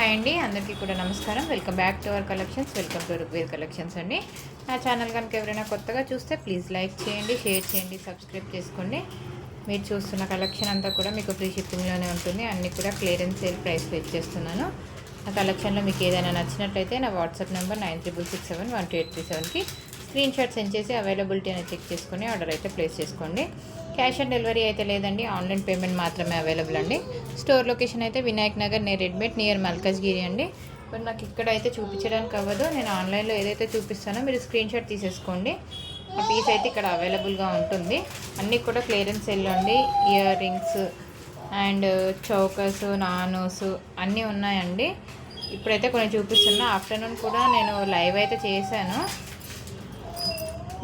Hi అండి, అందరికీ కూడా నమస్కారం. Welcome back to our collections. Welcome to రుగ్వేర్ కలెక్షన్స్ అండి. నా ఛానల్ కనుక ఎవరైనా కొత్తగా చూస్తే ప్లీజ్ లైక్ చేయండి, షేర్ చేయండి, సబ్స్క్రైబ్ చేసుకోండి. మీరు చూస్తున్న కలెక్షన్ అంతా కూడా మీకు ఫ్రీ షిప్పింగ్లోనే ఉంటుంది. అన్నీ కూడా క్లియరెన్స్ సేల్ ప్రైస్లో ఇచ్చేస్తున్నాను. ఆ కలెక్షన్లో మీకు ఏదైనా నచ్చినట్లయితే నా వాట్సాప్ నెంబర్ 9667123837కి స్క్రీన్ షాట్ సెండ్ చేసి అవైలబిలిటీ అనేది చెక్ చేసుకొని ఆర్డర్ అయితే ప్లేస్ చేసుకోండి. క్యాష్ ఆన్ డెలివరీ అయితే లేదండి, ఆన్లైన్ పేమెంట్ మాత్రమే అవైలబుల్ అండి. స్టోర్ లొకేషన్ అయితే వినాయక్ నగర్ రెడ్మేట్ నియర్ మల్కజ్గిరి అండి. ఇప్పుడు నాకు ఇక్కడ అయితే చూపించడానికి అవ్వదు, నేను ఆన్లైన్లో ఏదైతే చూపిస్తానో మీరు స్క్రీన్ షాట్ తీసేసుకోండి. ఆ పీస్ అయితే ఇక్కడ అవైలబుల్గా ఉంటుంది. అన్నీ కూడా క్లియరెన్స్ సేల్ అండి. ఇయర్ రింగ్స్ అండ్ చౌకర్స్, నానోస్ అన్నీ ఉన్నాయండి. ఇప్పుడైతే కొన్ని చూపిస్తున్నా. ఆఫ్టర్నూన్ కూడా నేను లైవ్ అయితే చేశాను.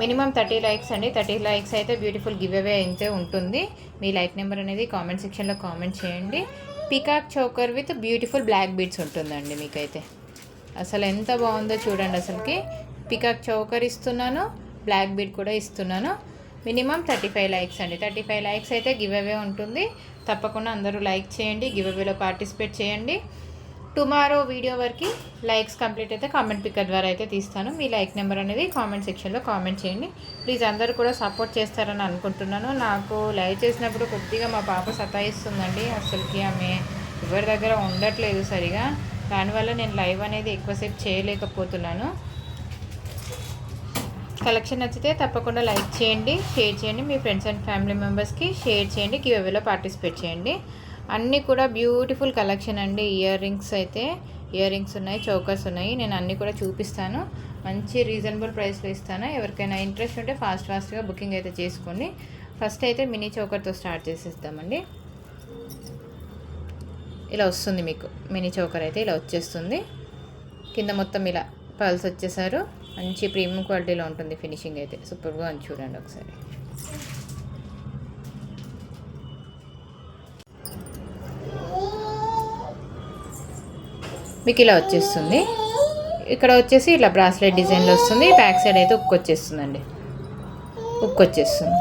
మినిమం 30 లైక్స్ అండి. 30 లైక్స్ అయితే బ్యూటిఫుల్ గివ్ అవే అయితే ఉంటుంది. మీ లైక్ నెంబర్ అనేది కామెంట్ సెక్షన్లో కామెంట్ చేయండి. Peacock choker with beautiful black beads ఉంటుందండి. మీకైతే అసలు ఎంత బాగుందో చూడండి. అసలుకి పికాక్ చోకర్ ఇస్తున్నాను, బ్లాక్ బీడ్ కూడా ఇస్తున్నాను. మినిమం 35 లైక్స్ అండి. 35 లైక్స్ అయితే గివ్ అవే ఉంటుంది. తప్పకుండా అందరూ లైక్ చేయండి, గివ్ అవేలో పార్టిసిపేట్ చేయండి. టుమారో వీడియో వరకు లైక్స్ కంప్లీట్ అయితే కామెంట్ పిక్కర్ ద్వారా అయితే తీస్తాను. మీ లైక్ నెంబర్ అనేది కామెంట్ సెక్షన్లో కామెంట్ చేయండి. ప్లీజ్ అందరూ కూడా సపోర్ట్ చేస్తారని అనుకుంటున్నాను. నాకు లైవ్ చేసినప్పుడు కొద్దిగా మా పాప సతాయిస్తుందండి. అసలుకి ఆమె ఎవరి దగ్గర ఉండట్లేదు సరిగా. దానివల్ల నేను లైవ్ అనేది ఎక్కువసేపు చేయలేకపోతున్నాను. కలెక్షన్ నచ్చితే తప్పకుండా లైక్ చేయండి, షేర్ చేయండి, మీ ఫ్రెండ్స్ అండ్ ఫ్యామిలీ మెంబర్స్కి షేర్ చేయండి, గివ్ అవేలో పార్టిసిపేట్ చేయండి. అన్నీ కూడా బ్యూటిఫుల్ కలెక్షన్ అండి. ఇయర్ రింగ్స్ అయితే ఇయర్ రింగ్స్ ఉన్నాయి, చౌకర్స్ ఉన్నాయి. నేను అన్నీ కూడా చూపిస్తాను. మంచి రీజనబుల్ ప్రైస్లో ఇస్తాను. ఎవరికైనా ఇంట్రెస్ట్ ఉంటే ఫాస్ట్గా బుకింగ్ అయితే చేసుకోండి. ఫస్ట్ అయితే మినీ చౌకర్తో స్టార్ట్ చేసేస్తామండి. ఇలా వస్తుంది మీకు మినీ చౌకర్ అయితే ఇలా వచ్చేస్తుంది. కింద మొత్తం ఇలా పల్స్ వచ్చేసారు. మంచి ప్రీమియం క్వాలిటీలో ఉంటుంది. ఫినిషింగ్ అయితే సూపర్గా అని చూడండి ఒకసారి. మీకు ఇలా వచ్చేస్తుంది. ఇక్కడ వచ్చేసి ఇలా బ్రాస్లెట్ డిజైన్లో వస్తుంది. బ్యాక్ సైడ్ అయితే ఉక్కు వచ్చేస్తుందండి. ఉక్కు వచ్చేస్తుంది.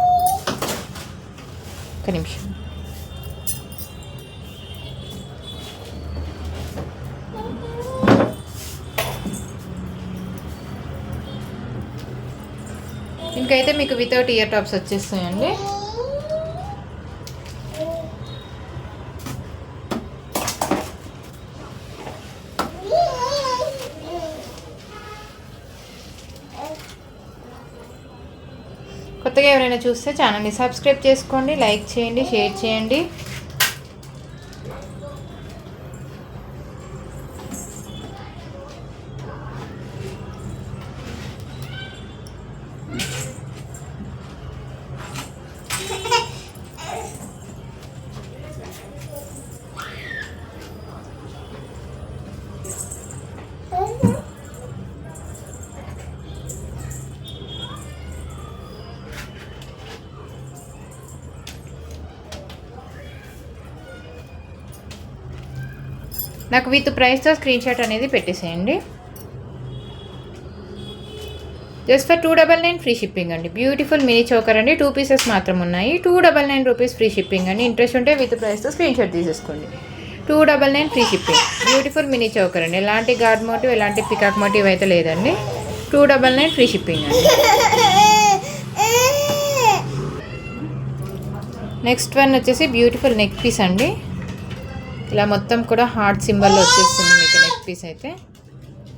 ఒక నిమిషం. ఇంకైతే మీకు వితౌట్ ఇయర్ టాప్స్ వచ్చేస్తాయండి. కొత్తగా ఎవరైనా చూస్తే ఛానల్ని సబ్స్క్రైబ్ చేసుకోండి, లైక్ చేయండి, షేర్ చేయండి. నాకు విత్ ప్రైస్తో స్క్రీన్ షాట్ అనేది పెట్టేసేయండి. జస్ట్ ఫర్ 299 ఫ్రీ షిప్పింగ్ అండి. బ్యూటిఫుల్ మినీ చోకర్ అండి. 2 పీసెస్ మాత్రం ఉన్నాయి. 299 రూపీస్ ఫ్రీ షిప్పింగ్ అండి. ఇంట్రెస్ట్ ఉంటే విత్ ప్రైస్తో స్క్రీన్ షాట్ తీసేసుకోండి. 299 free shipping. Beautiful mini choker అండి. ఎలాంటి గార్డ్ మోటివ్, ఎలాంటి పికాక్ మోటివ్ అయితే లేదండి. 299 ఫ్రీ షిప్పింగ్ అండి. నెక్స్ట్ వన్ వచ్చేసి బ్యూటిఫుల్ నెక్ పీస్ అండి. ఇలా మొత్తం కూడా హార్ట్ సింబల్లో వచ్చేస్తుంది. మీకు నెక్ పీస్ అయితే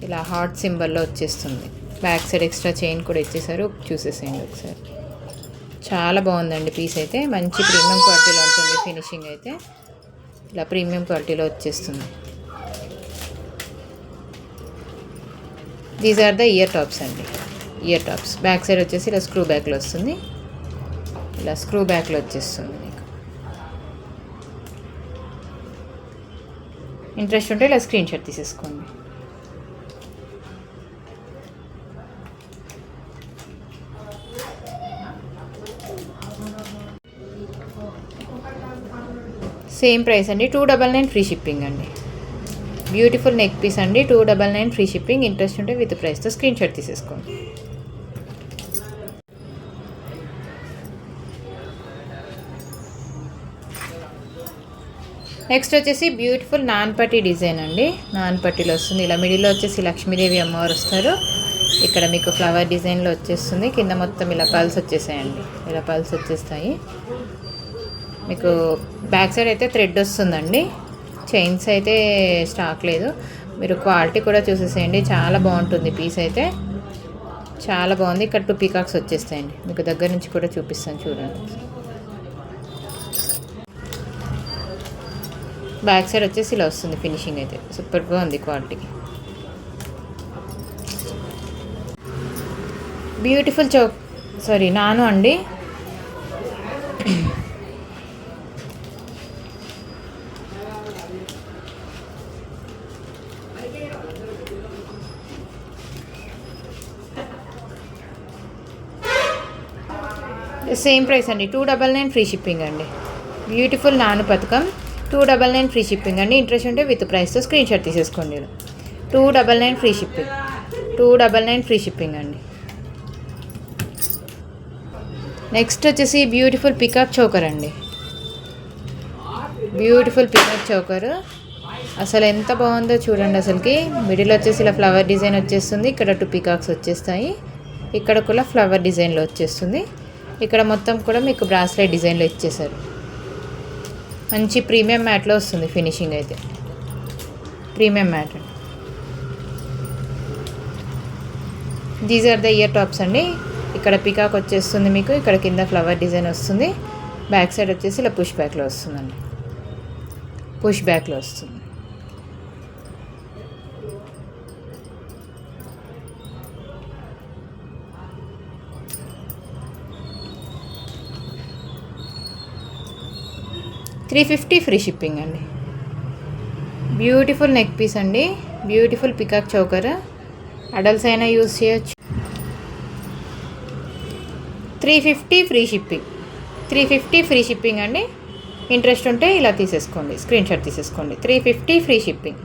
ఇలా హార్ట్ సింబల్లో వచ్చేస్తుంది. బ్యాక్ సైడ్ ఎక్స్ట్రా చైన్ కూడా ఇచ్చేసారు. చూసేసేయండి ఒకసారి. చాలా బాగుందండి పీస్ అయితే. మంచి ప్రీమియం క్వాలిటీలో ఉంటుంది. ఫినిషింగ్ అయితే ఇలా ప్రీమియం క్వాలిటీలో వచ్చేస్తుంది. These are the ear tops అండి. ఇయర్ టాప్స్ బ్యాక్ సైడ్ వచ్చేసి ఇలా స్క్రూ బ్యాక్లో వస్తుంది. ఇలా స్క్రూ బ్యాక్లో వచ్చేస్తుంది. ఇంట్రెస్ట్ ఉంటే ఇలా స్క్రీన్ షాట్ తీసేసుకోండి. సేమ్ ప్రైస్ అండి. 299 ఫ్రీ షిప్పింగ్ అండి. బ్యూటిఫుల్ నెక్ పీస్ అండి. 299 ఫ్రీ షిప్పింగ్. ఇంట్రెస్ట్ ఉంటే విత్ ప్రైస్తో స్క్రీన్ షాట్ తీసేసుకోండి. నెక్స్ట్ వచ్చేసి బ్యూటిఫుల్ నాన్ పట్టి డిజైన్ అండి. నాన్ పట్టీలో వస్తుంది. ఇలా మిడిల్లో వచ్చేసి లక్ష్మీదేవి అమ్మవారు వస్తారు. ఇక్కడ మీకు ఫ్లవర్ డిజైన్లో వచ్చేస్తుంది. కింద మొత్తం ఇలా పల్స్ వచ్చేసాయండి. ఇలా పల్స్ వచ్చేస్తాయి. మీకు బ్యాక్ సైడ్ అయితే థ్రెడ్ వస్తుందండి. చైన్స్ అయితే స్టాక్ లేదు. మీరు క్వాలిటీ కూడా చూసేసేయండి. చాలా బాగుంటుంది పీస్ అయితే. చాలా బాగుంది. ఇక్కడ 2 పీకాక్స్ వచ్చేస్తాయండి. మీకు దగ్గర నుంచి కూడా చూపిస్తాను చూడండి. బ్యాక్ సైడ్ వచ్చేసి ఇలా వస్తుంది. ఫినిషింగ్ అయితే సూపర్గా ఉంది క్వాలిటీ. బ్యూటిఫుల్ నాను అండి. సేమ్ ప్రైస్ అండి. 299 ఫ్రీ షిప్పింగ్ అండి. బ్యూటిఫుల్ నాను పథకం 299 ఫ్రీ షిప్పింగ్ అండి. ఇంట్రెస్ట్ ఉంటే విత్ ప్రైస్తో స్క్రీన్ షాట్ తీసేసుకోండి. 299 ఫ్రీ షిప్పింగ్. 299 ఫ్రీ షిప్పింగ్ అండి. నెక్స్ట్ వచ్చేసి బ్యూటిఫుల్ పికాక్ చోకర్ అండి. బ్యూటిఫుల్ పికాక్ చోకర్ అసలు ఎంత బాగుందో చూడండి. అసలుకి మిడిల్ వచ్చేసి ఇలా ఫ్లవర్ డిజైన్ వచ్చేస్తుంది. ఇక్కడ 2 పికాక్స్ వచ్చేస్తాయి. ఇక్కడ కూడా ఫ్లవర్ డిజైన్లో వచ్చేస్తుంది. ఇక్కడ మొత్తం కూడా మీకు బ్రాస్లెట్ డిజైన్లో ఇచ్చేసారు. మంచి ప్రీమియం మ్యాట్లో వస్తుంది ఫినిషింగ్ అయితే. Premium matte. These are the ear tops అండి. ఇక్కడ పికాక్ వచ్చేస్తుంది మీకు. ఇక్కడ కింద ఫ్లవర్ డిజైన్ వస్తుంది. బ్యాక్ సైడ్ వచ్చేసి ఇలా పుష్ బ్యాక్లో వస్తుందండి. పుష్ బ్యాక్లో వస్తుంది. $350 ఫ్రీ షిప్పింగ్ అండి. బ్యూటిఫుల్ నెక్ పీస్ అండి. Beautiful peacock choker. అడల్ట్స్ అయినా యూజ్ చేయొచ్చు. 350 ఫ్రీ షిప్పింగ్. 350 ఫ్రీ షిప్పింగ్ అండి. ఇంట్రెస్ట్ ఉంటే ఇలా తీసేసుకోండి. స్క్రీన్ షాట్ తీసేసుకోండి. 350 free shipping.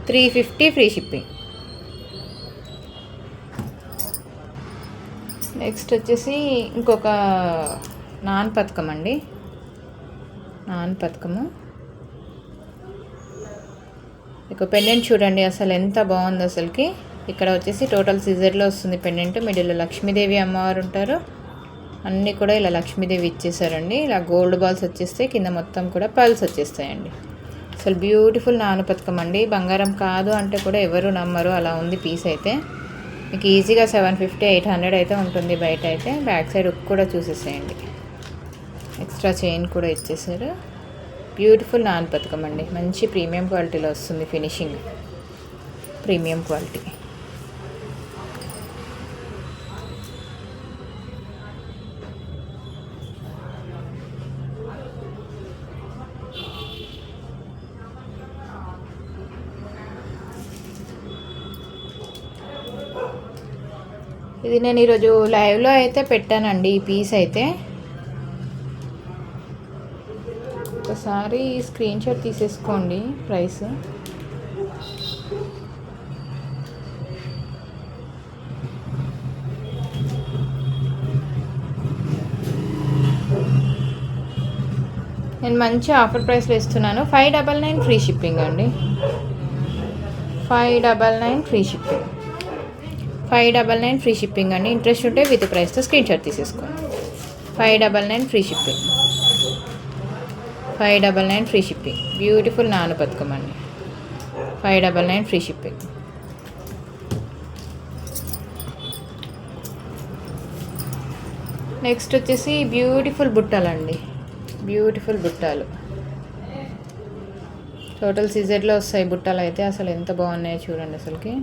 350 free shipping. Next వచ్చేసి ఇంకొక నాన్ పథకం అండి. నాన్ పథకము ఇక పెండెంట్ చూడండి. అసలు ఎంత బాగుంది అసలుకి. ఇక్కడ వచ్చేసి టోటల్ సిజర్లో వస్తుంది పెండెంట్. మిడిల్లో లక్ష్మీదేవి అమ్మవారు ఉంటారు. అన్నీ కూడా ఇలా లక్ష్మీదేవి ఇచ్చేసారండి. ఇలా గోల్డ్ బాల్స్ వచ్చేస్తాయి. కింద మొత్తం కూడా పల్స్ వచ్చేస్తాయండి. అసలు బ్యూటిఫుల్ నాను పథకం అండి. బంగారం కాదు అంటే కూడా ఎవరు నమ్మరు. అలా ఉంది పీస్ అయితే. మీకు ఈజీగా 750 800 అయితే ఉంటుంది బయట అయితే. బ్యాక్ సైడ్ ఉక్ కూడా చూసేసేయండి. ఎక్స్ట్రా చైన్ కూడా ఇచ్చేసారు. బ్యూటిఫుల్ నాన్ పథకం అండి. మంచి ప్రీమియం క్వాలిటీలో వస్తుంది ఫినిషింగ్. Premium quality. ఇది నేను ఈరోజు లైవ్లో అయితే పెట్టానండి. ఈ పీస్ అయితే ఒకసారి స్క్రీన్ షాట్ తీసేసుకోండి. ప్రైస్ నేను మంచి ఆఫర్ ప్రైస్లో ఇస్తున్నాను. 599 ఫ్రీ షిప్పింగ్ అండి. 599 ఫ్రీ షిప్పింగ్. 599 ఫ్రీ షిప్పింగ్ అండి. ఇంట్రెస్ట్ ఉంటే విత్ ప్రైస్తో స్క్రీన్ షాట్ తీసేసుకోండి. 599 free shipping. 599 free shipping. Beautiful నాను పథకం అండి. 599 ఫ్రీ షిప్పింగ్. నెక్స్ట్ వచ్చేసి బ్యూటిఫుల్ బుట్టలు అండి. బ్యూటిఫుల్ బుట్టాలు టోటల్ సీజెడ్లో వస్తాయి. బుట్టలు అయితే అసలు ఎంత బాగున్నాయో చూడండి. అసలుకి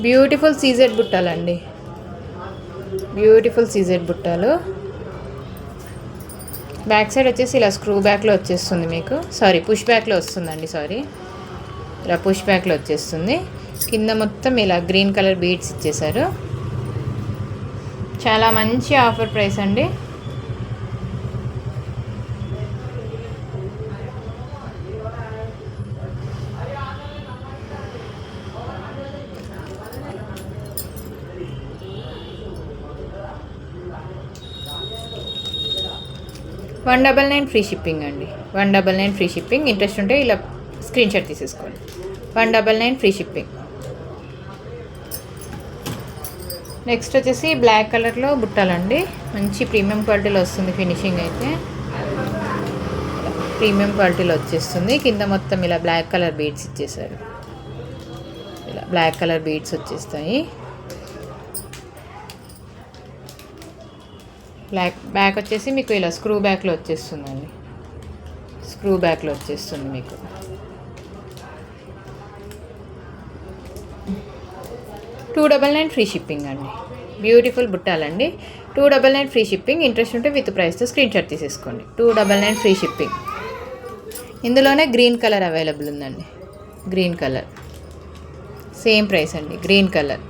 బ్యూటిఫుల్ సీజెడ్ బుట్టాలు అండి. బ్యూటిఫుల్ సీజెడ్ బుట్టాలు. బ్యాక్ సైడ్ వచ్చేసి ఇలా స్క్రూ బ్యాక్లో వచ్చేస్తుంది మీకు. పుష్ బ్యాక్లో వస్తుందండి. ఇలా పుష్ బ్యాక్లో వచ్చేస్తుంది. కింద మొత్తం ఇలా గ్రీన్ కలర్ బీడ్స్ ఇచ్చేసారు. చాలా మంచి ఆఫర్ ప్రైస్ అండి. 199 ఫ్రీ షిప్పింగ్ అండి. 199 ఫ్రీ షిప్పింగ్. ఇంట్రెస్ట్ ఉంటే ఇలా స్క్రీన్ షాట్ తీసేసుకోండి. 199 ఫ్రీ షిప్పింగ్. నెక్స్ట్ వచ్చేసి బ్లాక్ కలర్లో బుట్టాలండి. మంచి ప్రీమియం క్వాలిటీలో వస్తుంది. ఫినిషింగ్ అయితే ప్రీమియం క్వాలిటీలో వచ్చేస్తుంది. కింద మొత్తం ఇలా బ్లాక్ కలర్ బీడ్స్ ఇచ్చేసారు. ఇలా బ్లాక్ కలర్ బీడ్స్ వచ్చేస్తాయి. బ్యాక్ వచ్చేసి మీకు ఇలా స్క్రూ బ్యాక్లో వచ్చేస్తుందండి. స్క్రూ బ్యాక్లో వచ్చేస్తుంది మీకు. $299 ఫ్రీ షిప్పింగ్ అండి. బ్యూటిఫుల్ బుట్టాలండి. 299 free shipping. ఇంట్రెస్ట్ ఉంటే విత్ ప్రైస్తో స్క్రీన్ షాట్ తీసేసుకోండి. 299 ఫ్రీ షిప్పింగ్. ఇందులోనే గ్రీన్ కలర్ అవైలబుల్ ఉందండి. గ్రీన్ కలర్ సేమ్ ప్రైస్ అండి. Green colour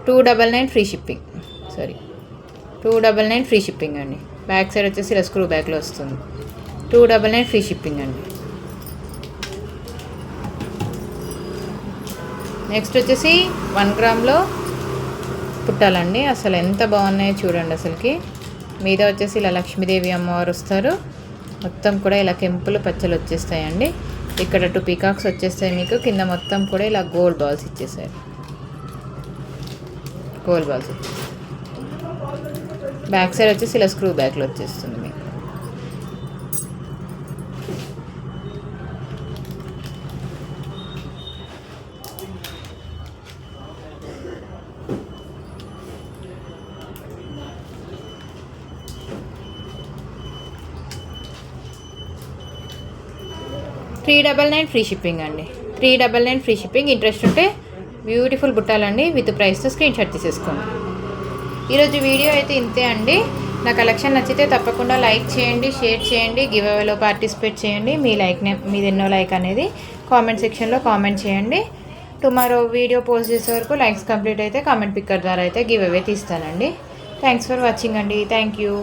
299 free shipping. 299 free shipping అండి. బ్యాక్ సైడ్ వచ్చేసి ఇలా స్క్రూ బ్యాక్లో వస్తుంది. 299 ఫ్రీ షిప్పింగ్ అండి. నెక్స్ట్ వచ్చేసి 1 గ్రామ్లో పుట్టాలండి. అసలు ఎంత బాగున్నాయో చూడండి. అసలుకి మీద వచ్చేసి ఇలా లక్ష్మీదేవి అమ్మవారు వస్తారు. మొత్తం కూడా ఇలా కెంపులు పచ్చలు వచ్చేస్తాయండి. ఇక్కడ 2 పీకాక్స్ వచ్చేస్తాయి మీకు. కింద మొత్తం కూడా ఇలా గోల్డ్ బాల్స్ ఇచ్చేసారు. గోల్డ్ బాల్స్ బ్యాక్ సైడ్ వచ్చేసి ఇలా స్క్రూ బ్యాక్లో వచ్చేస్తుంది మీకు. $399 ఫ్రీ షిప్పింగ్ అండి. 399 ఫ్రీ షిప్పింగ్. ఇంట్రెస్ట్ ఉంటే బ్యూటిఫుల్ బుట్టాలండి. విత్ ప్రైస్తో స్క్రీన్ షాట్ తీసేసుకోండి. ఈరోజు వీడియో అయితే ఇంతే అండి. నా కలెక్షన్ నచ్చితే తప్పకుండా లైక్ చేయండి, షేర్ చేయండి, గివ్ అవేలో పార్టిసిపేట్ చేయండి. మీది ఎన్నో లైక్ అనేది కామెంట్ సెక్షన్లో కామెంట్ చేయండి. టుమారో వీడియో పోస్ట్ చేసే వరకు లైక్స్ కంప్లీట్ అయితే కామెంట్ పిక్కర్ ద్వారా అయితే గివ్ అవే తీస్తానండి. థ్యాంక్స్ ఫర్ వాచింగ్ అండి. Thank you.